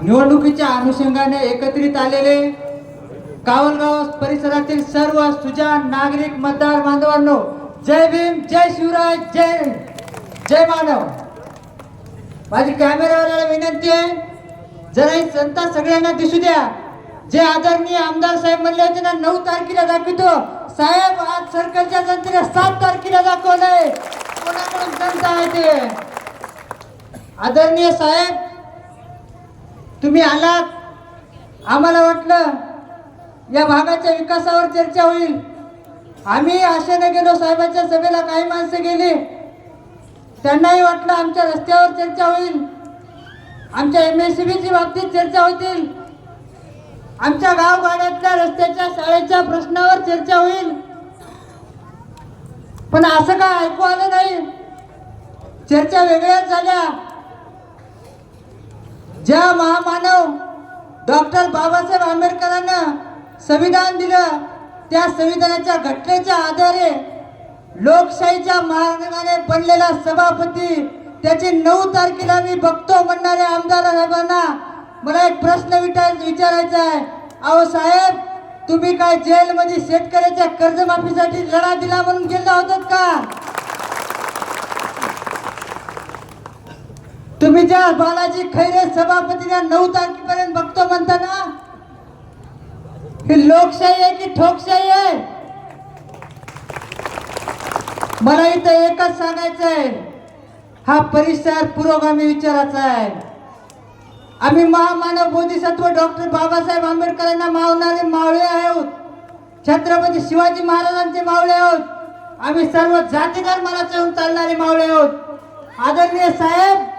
निवडणुकीच्या अनुषंगाने एकत्रित आलेले कावलगाव परिसरातील सर्व सुजाण नागरिक मतदार बांधवांनो, जय भीम, जय शिवराय, जय मानव. माझी कॅमेरावाल्याला विनंती आहे, जरा ही जनता सगळ्यांना दिसू द्या. जे आदरणीय आमदार साहेब म्हणले होते ना 9 तारखेला दाखवतो, साहेब आज सर्कलच्या जनतेने 7 तारखेला दाखवलंय. कोणाकडून जनता आहे ते. आदरणीय साहेब, तुम्ही आलात, आम्हाला वाटलं या भागाच्या विकासावर चर्चा होईल. आम्ही आशेने गेलो साहेबांच्या सभेला, काही माणसं गेली, त्यांनाही वाटलं आमच्या रस्त्यावर चर्चा होईल, आमच्या MSCBची बाबतीत चर्चा होतील, आमच्या गावगाड्यातल्या रस्त्याच्या शाळेच्या प्रश्नावर चर्चा होईल. पण असं काय ऐकू आलं नाही. चर्चा वेगळ्याच झाल्या. ज्या महामानव डॉक्टर बाबासाहेब आंबेडकरांना संविधान दिलं, त्या संविधानाच्या घटनेच्या आधारे लोकशाहीच्या मार्गाने बनलेला सभापती, त्याची 9 तारखेला मी बघतो म्हणणाऱ्या आमदार साहेबांना मला एक प्रश्न विचारायचा आहे. अहो साहेब, तुम्ही काय जेलमध्ये शेतकऱ्याच्या कर्जमाफीसाठी लढा दिला म्हणून गेला होतात का? तुम्ही ज्या बालाजी खैरे सभापतीला 9 तारखेपर्यंत बघतो म्हणताना, ही लोकशाही आहे की ठोकशाही आहे? मला इथं एकच सांगायचं आहे, हा परिसर पुरोगामी विचाराचा आहे. आम्ही महामानव बोधिसत्व डॉक्टर बाबासाहेब आंबेडकरांना मावणारे मावळे आहोत, छत्रपती शिवाजी महाराजांचे मावळे आहोत, आम्ही सर्व जाती धर्माला चालणारे मावळे आहोत. आदरणीय साहेब,